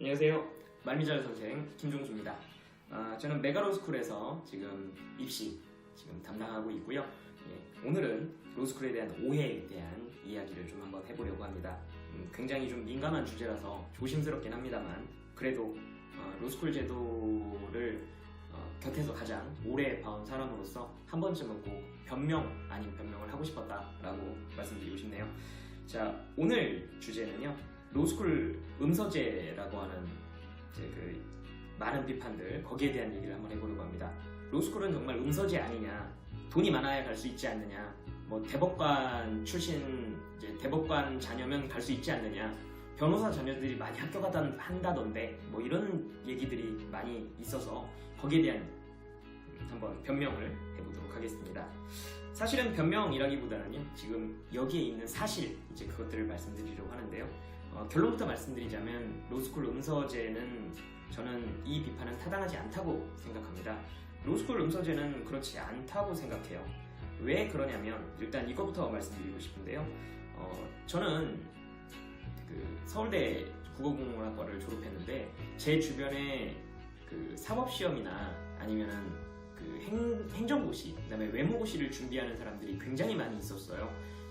안녕하세요. 말미잘 선생 김종수입니다. 저는 메가로스쿨에서 지금 입시 담당하고 있고요. 오늘은 로스쿨에 대한 오해에 대한 이야기를 좀 한번 해보려고 합니다. 굉장히 좀 민감한 주제라서 조심스럽긴 합니다만 그래도 로스쿨 제도를 곁에서 가장 오래 봐온 사람으로서 한 번쯤은 꼭 변명 아닌 변명을 하고 싶었다라고 말씀드리고 싶네요. 자, 오늘 주제는요. 로스쿨 음서제라고 하는 그 많은 비판들 거기에 대한 얘기를 한번 해보려고 합니다. 로스쿨은 정말 음서제 아니냐, 돈이 많아야 갈 수 있지 않느냐, 뭐 대법관 출신 대법관 자녀면 갈 수 있지 않느냐, 변호사 자녀들이 많이 합격한다던데 뭐 이런 얘기들이 많이 있어서 거기에 대한 한번 변명을 해보도록 하겠습니다. 사실은 변명이라기보다는요, 지금 여기에 있는 사실 그것들을 말씀드리려고 하는데요. 결론부터 말씀드리자면 로스쿨 음서제는 저는 이 비판은 타당하지 않다고 생각합니다. 로스쿨 음서제는 그렇지 않다고 생각해요. 왜 그러냐면 일단 이것부터 말씀드리고 싶은데요. 저는 그 서울대 국어국문학과를 졸업했는데 제 주변에 그 사법시험이나 아니면은 그 행정고시, 그다음에 외모고시를 준비하는 사람들이 굉장히 많이 있었어요.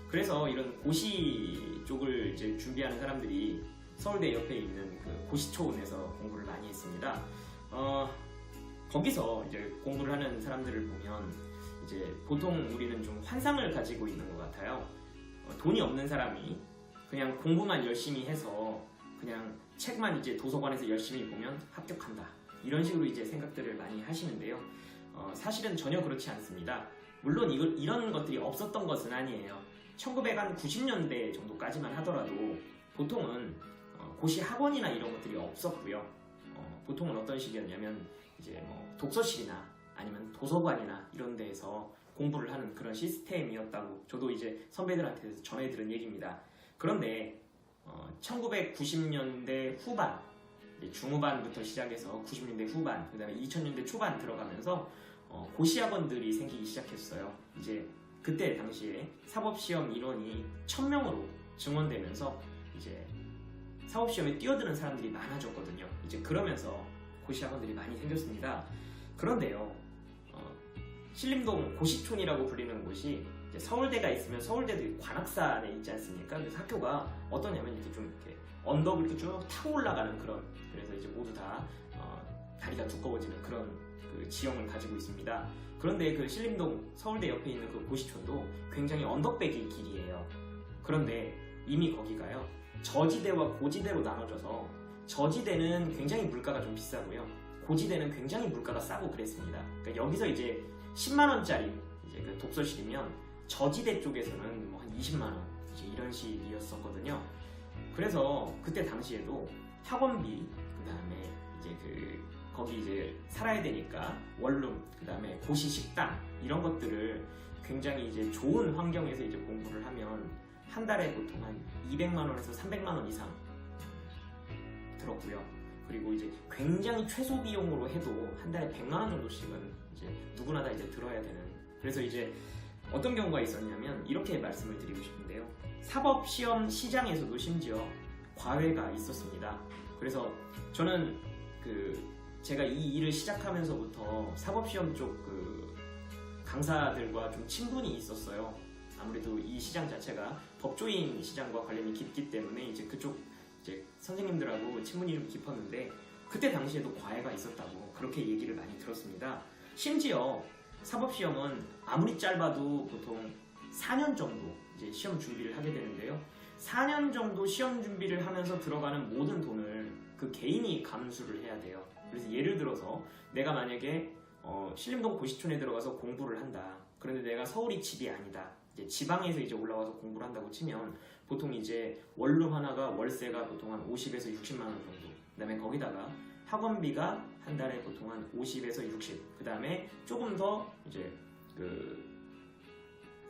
그래서 이런 고시 쪽을 준비하는 사람들이 서울대 옆에 있는 그 고시초원에서 공부를 많이 했습니다. 거기서 공부를 하는 사람들을 보면 보통 우리는 좀 환상을 가지고 있는 것 같아요. 돈이 없는 사람이 그냥 공부만 열심히 해서 그냥 책만 도서관에서 열심히 보면 합격한다. 이런 식으로 생각들을 많이 하시는데요. 사실은 전혀 그렇지 않습니다. 물론 이런 것들이 없었던 것은 아니에요. 1990년대 정도까지만 하더라도 보통은 고시 학원이나 이런 것들이 없었고요. 보통은 어떤 식이었냐면 뭐 독서실이나 아니면 도서관이나 이런 데에서 공부를 하는 그런 시스템이었다고 저도 선배들한테 전해 들은 얘기입니다. 그런데 1990년대 후반, 중후반부터 시작해서 90년대 후반, 그 다음에 2000년대 초반 들어가면서 고시학원들이 생기기 시작했어요. 그때 당시에 사법시험 인원이 1000명으로 증원되면서 사법시험에 뛰어드는 사람들이 많아졌거든요. 그러면서 고시학원들이 많이 생겼습니다. 그런데요, 신림동 고시촌이라고 불리는 곳이 서울대가 있으면 서울대도 관악산 안에 있지 않습니까? 그래서 학교가 어떠냐면 이렇게 언덕을 이렇게 쭉 타고 올라가는 그래서 모두 다 다리가 두꺼워지는 그런 그 지형을 가지고 있습니다. 그런데 그 신림동 서울대 옆에 있는 그 고시촌도 굉장히 언덕배기 길이에요. 그런데 이미 거기가요, 저지대와 고지대로 나눠져서 저지대는 굉장히 물가가 좀 비싸고요, 고지대는 굉장히 물가가 싸고 그랬습니다. 그러니까 여기서 10만원짜리 그 독서실이면 저지대 쪽에서는 뭐 한 20만원 이런 식이었었거든요. 그래서 그때 당시에도 학원비, 그 다음에 거기 살아야 되니까 원룸, 그 다음에 고시 식당 이런 것들을 굉장히 좋은 환경에서 공부를 하면 한 달에 보통 한 200만원에서 300만원 이상 들었고요. 그리고 굉장히 최소 비용으로 해도 한 달에 100만원 정도씩은 누구나 다 들어야 되는. 그래서 어떤 경우가 있었냐면 이렇게 말씀을 드리고 싶은데요. 사법시험 시장에서도 심지어 과외가 있었습니다. 그래서 저는 제가 이 일을 시작하면서부터 사법시험 쪽 강사들과 좀 친분이 있었어요. 아무래도 이 시장 자체가 법조인 시장과 관련이 깊기 때문에 그쪽 선생님들하고 친분이 좀 깊었는데 그때 당시에도 과외가 있었다고 그렇게 얘기를 많이 들었습니다. 심지어 사법시험은 아무리 짧아도 보통 4년 정도 시험 준비를 하게 되는데요. 4년 정도 시험 준비를 하면서 들어가는 모든 돈을 그 개인이 감수를 해야 돼요. 그래서 예를 들어서 내가 만약에 신림동 고시촌에 들어가서 공부를 한다. 그런데 내가 서울이 집이 아니다. 지방에서 올라와서 공부를 한다고 치면 보통 원룸 하나가 월세가 보통 한 50에서 60만 원 정도. 그 다음에 거기다가 학원비가 한 달에 보통 한 50에서 60. 그 다음에 조금 더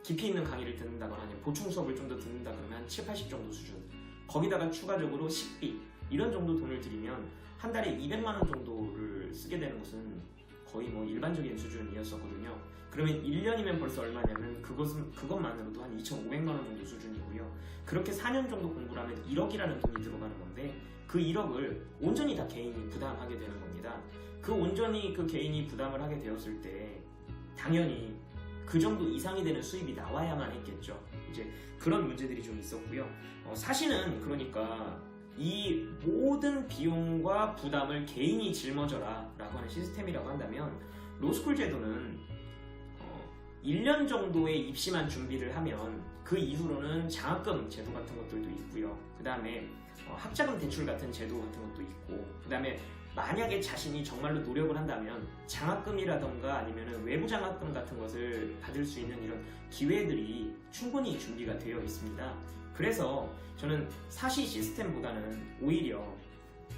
깊이 있는 강의를 듣는다거나 아니면 보충 수업을 좀 더 듣는다 그러면 한 7, 80 정도 수준. 거기다가 추가적으로 식비 이런 정도 돈을 들이면 한 달에 200만 원 정도를 쓰게 되는 것은 거의 뭐 일반적인 수준이었었거든요. 그러면 1년이면 벌써 얼마냐면 그것만으로도 한 2,500만 원 정도 수준이고요. 그렇게 4년 정도 공부를 하면 1억이라는 돈이 들어가는 건데 그 1억을 온전히 다 개인이 부담하게 되는 겁니다. 그 온전히 그 개인이 부담을 하게 되었을 때 당연히 그 정도 이상이 되는 수입이 나와야만 했겠죠. 이제 그런 문제들이 좀 있었고요. 사실은 그러니까 이 모든 비용과 부담을 개인이 짊어져라 라고 하는 시스템이라고 한다면 로스쿨 제도는 1년 정도의 입시만 준비를 하면 그 이후로는 장학금 제도 같은 것들도 있고요. 그 다음에 학자금 대출 같은 제도 같은 것도 있고, 그 다음에 만약에 자신이 정말로 노력을 한다면 장학금이라던가 아니면 외부 장학금 같은 것을 받을 수 있는 이런 기회들이 충분히 준비가 되어 있습니다. 그래서 저는 사시 시스템보다는 오히려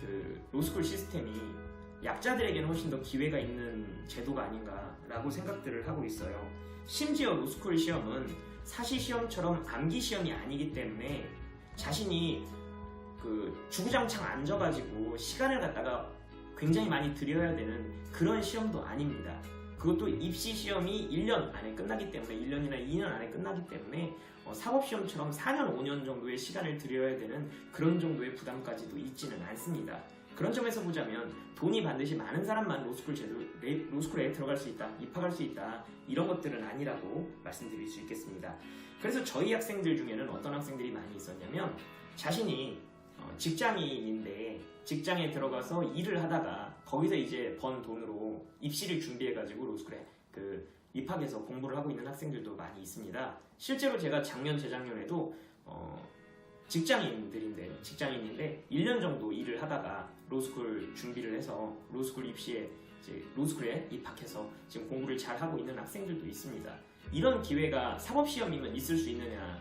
그 로스쿨 시스템이 약자들에게는 훨씬 더 기회가 있는 제도가 아닌가라고 생각들을 하고 있어요. 심지어 로스쿨 시험은 사시 시험처럼 암기 시험이 아니기 때문에 자신이 그 주구장창 앉아가지고 시간을 갖다가 굉장히 많이 들여야 되는 그런 시험도 아닙니다. 그것도 입시 시험이 1년 안에 끝나기 때문에 1년이나 2년 안에 끝나기 때문에 사법시험처럼 4년, 5년 정도의 시간을 들여야 되는 그런 정도의 부담까지도 있지는 않습니다. 그런 점에서 보자면 돈이 반드시 많은 사람만 로스쿨에 들어갈 수 있다, 입학할 수 있다 이런 것들은 아니라고 말씀드릴 수 있겠습니다. 그래서 저희 학생들 중에는 어떤 학생들이 많이 있었냐면 자신이 직장인인데 직장에 들어가서 일을 하다가 거기서 이제 번 돈으로 입시를 준비해가지고 로스쿨에 입학해서 공부를 하고 있는 학생들도 많이 있습니다. 실제로 제가 작년, 재작년에도 직장인인데 1년 정도 일을 하다가 로스쿨 준비를 해서 로스쿨 입시에 이제 로스쿨에 입학해서 지금 공부를 잘 하고 있는 학생들도 있습니다. 이런 기회가 사법시험이면 있을 수 있느냐?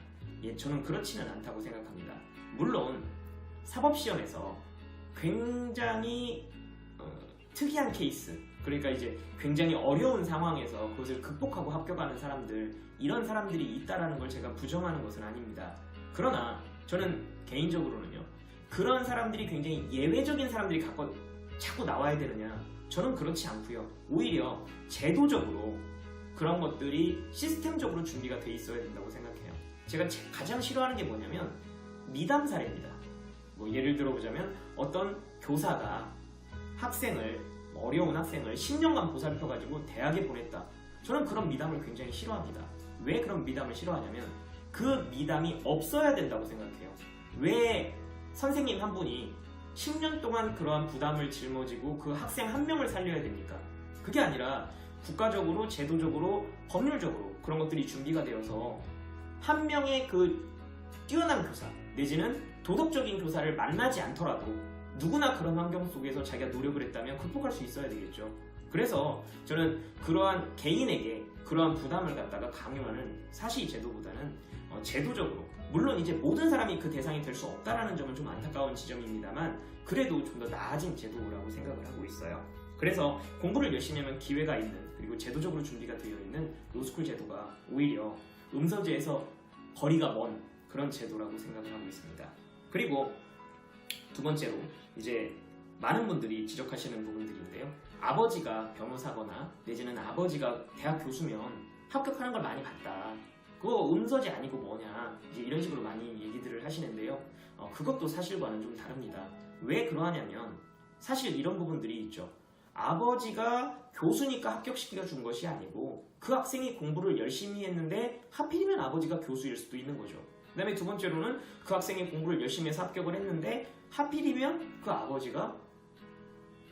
저는 그렇지는 않다고 생각합니다. 물론 사법시험에서 굉장히 특이한 케이스, 그러니까 이제 굉장히 어려운 상황에서 그것을 극복하고 합격하는 사람들, 이런 사람들이 있다라는 걸 제가 부정하는 것은 아닙니다. 그러나 저는 개인적으로는요, 그런 사람들이 굉장히 예외적인 사람들이 자꾸 나와야 되느냐? 저는 그렇지 않고요. 오히려 제도적으로 그런 것들이 시스템적으로 준비가 돼 있어야 된다고 생각해요. 제가 가장 싫어하는 게 뭐냐면 미담 사례입니다. 예를 들어보자면 어떤 교사가 어려운 학생을 10년간 보살펴가지고 대학에 보냈다. 저는 그런 미담을 굉장히 싫어합니다. 왜 그런 미담을 싫어하냐면 그 미담이 없어야 된다고 생각해요. 왜 선생님 한 분이 10년 동안 그러한 부담을 짊어지고 그 학생 한 명을 살려야 됩니까? 그게 아니라 국가적으로, 제도적으로, 법률적으로 그런 것들이 준비가 되어서 한 명의 그 뛰어난 교사 내지는 도덕적인 교사를 만나지 않더라도 누구나 그런 환경 속에서 자기가 노력을 했다면 극복할 수 있어야 되겠죠. 그래서 저는 그러한 개인에게 그러한 부담을 갖다가 강요하는 사시 제도보다는 제도적으로, 물론 이제 모든 사람이 그 대상이 될 수 없다라는 점은 좀 안타까운 지점입니다만 그래도 좀 더 나아진 제도라고 생각을 하고 있어요. 그래서 공부를 열심히 하면 기회가 있는, 그리고 제도적으로 준비가 되어 있는 로스쿨 제도가 오히려 음서제에서 거리가 먼 그런 제도라고 생각을 하고 있습니다. 그리고 두 번째로 이제 많은 분들이 지적하시는 부분들인데요. 아버지가 변호사거나 내지는 아버지가 대학 교수면 합격하는 걸 많이 봤다. 그거 음서제 아니고 뭐냐, 이제 이런 식으로 많이 얘기들을 하시는데요. 그것도 사실과는 좀 다릅니다. 왜 그러하냐면 사실 이런 부분들이 있죠. 아버지가 교수니까 합격시켜 준 것이 아니고 그 학생이 공부를 열심히 했는데 하필이면 아버지가 교수일 수도 있는 거죠. 그 다음에 두 번째로는 그 학생이 공부를 열심히 해서 합격을 했는데 하필이면 그 아버지가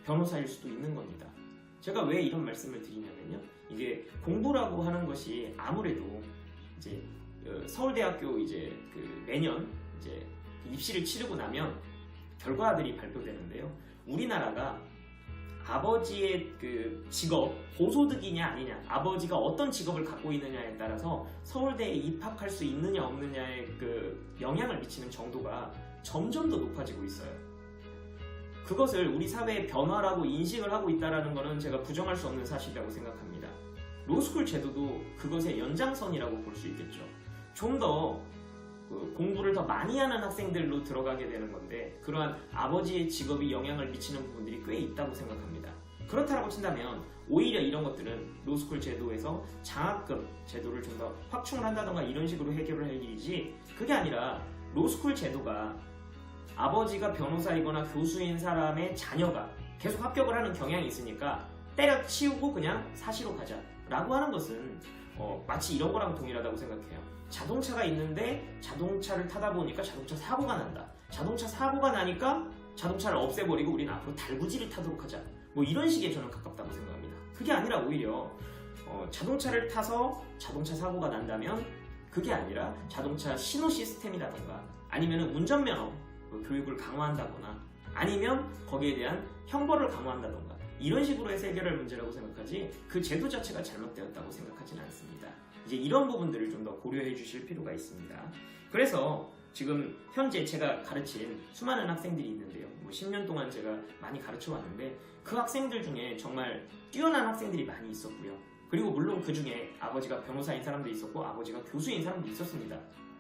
변호사일 수도 있는 겁니다. 제가 왜 이런 말씀을 드리냐면요, 이게 공부라고 하는 것이 아무래도 이제 서울대학교 이제 매년 이제 입시를 치르고 나면 결과들이 발표되는데요. 우리나라가 아버지의 그 직업, 고소득이냐 아니냐, 아버지가 어떤 직업을 갖고 있느냐에 따라서 서울대에 입학할 수 있느냐 없느냐에 그 영향을 미치는 정도가 점점 더 높아지고 있어요. 그것을 우리 사회의 변화라고 인식을 하고 있다는 것은 제가 부정할 수 없는 사실이라고 생각합니다. 로스쿨 제도도 그것의 연장선이라고 볼 수 있겠죠. 좀 더 공부를 더 많이 하는 학생들로 들어가게 되는 건데 그러한 아버지의 직업이 영향을 미치는 부분들이 꽤 있다고 생각합니다. 그렇다라고 친다면 오히려 이런 것들은 로스쿨 제도에서 장학금 제도를 좀 더 확충을 한다던가 이런 식으로 해결을 할 일이지, 그게 아니라 로스쿨 제도가 아버지가 변호사이거나 교수인 사람의 자녀가 계속 합격을 하는 경향이 있으니까 때려치우고 그냥 사시로 가자라고 하는 것은 마치 이런 거랑 동일하다고 생각해요. 자동차가 있는데 자동차를 타다 보니까 자동차 사고가 난다. 자동차 사고가 나니까 자동차를 없애버리고 우리는 앞으로 달구지를 타도록 하자. 뭐 이런 식의 저는 가깝다고 생각합니다. 그게 아니라 오히려 자동차를 타서 자동차 사고가 난다면 그게 아니라 자동차 신호 시스템이라던가 아니면 운전면허 교육을 강화한다거나 아니면 거기에 대한 형벌을 강화한다던가 이런 식으로 해서 해결할 문제라고 생각하지, 그 제도 자체가 잘못되었다고 생각하지는 않습니다. 이제 이런 부분들을 좀 더 고려해 주실 필요가 있습니다. 그래서 지금 현재 제가 가르친 수많은 학생들이 있는데요. 10년 동안 제가 많이 가르쳐 왔는데 그 학생들 중에 정말 뛰어난 학생들이 많이 있었고요. 그리고 물론 그 중에 아버지가 변호사인 사람도 있었고 아버지가 교수인 사람도 있었습니다.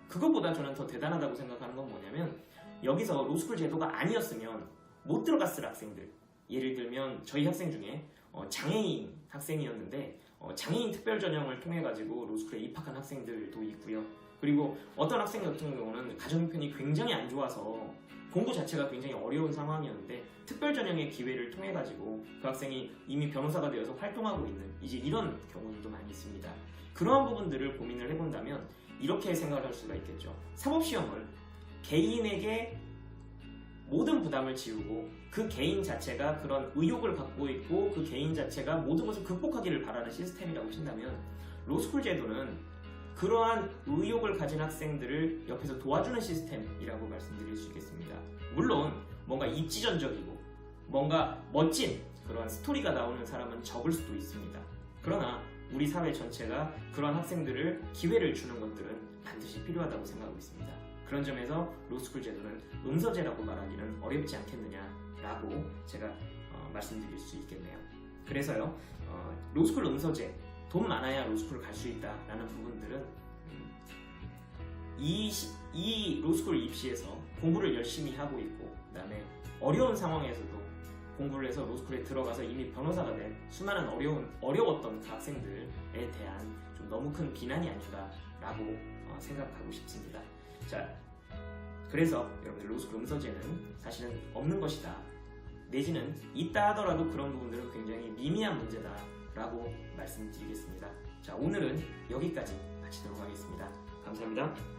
그것보다 저는 더 대단하다고 생각하는 건 뭐냐면, 여기서 로스쿨 제도가 아니었으면 못 들어갔을 학생들, 예를 들면 저희 학생 중에 장애인 학생이었는데 장애인 특별 전형을 통해 가지고 로스쿨에 입학한 학생들도 있고요. 그리고 어떤 학생 같은 경우는 가정 형편이 굉장히 안 좋아서 공부 자체가 굉장히 어려운 상황이었는데 특별 전형의 기회를 통해 가지고 그 학생이 이미 변호사가 되어서 활동하고 있는 이제 이런 경우들도 많이 있습니다. 그러한 부분들을 고민을 해본다면 이렇게 생각을 할 수가 있겠죠. 사법시험을 개인에게 모든 부담을 지우고 그 개인 자체가 그런 의욕을 갖고 있고 그 개인 자체가 모든 것을 극복하기를 바라는 시스템이라고 친다면, 로스쿨 제도는 그러한 의욕을 가진 학생들을 옆에서 도와주는 시스템이라고 말씀드릴 수 있겠습니다. 물론 뭔가 입지전적이고 뭔가 멋진 그런 스토리가 나오는 사람은 적을 수도 있습니다. 그러나 우리 사회 전체가 그런 학생들을 기회를 주는 것들은 반드시 필요하다고 생각하고 있습니다. 그런 점에서 로스쿨 제도는 음서제라고 말하기는 어렵지 않겠느냐라고 제가 말씀드릴 수 있겠네요. 그래서요, 로스쿨 음서제, 돈 많아야 로스쿨 갈 수 있다라는 부분들은 이 로스쿨 입시에서 공부를 열심히 하고 있고 그다음에 어려운 상황에서도 공부를 해서 로스쿨에 들어가서 이미 변호사가 된 수많은 어려웠던 그 학생들에 대한 좀 너무 큰 비난이 아닌가라고 생각하고 싶습니다. 자, 그래서 여러분들 로스쿨 음서제는 사실은 없는 것이다, 내지는 있다 하더라도 그런 부분들은 굉장히 미미한 문제다라고 말씀드리겠습니다. 자, 오늘은 여기까지 마치도록 하겠습니다. 감사합니다.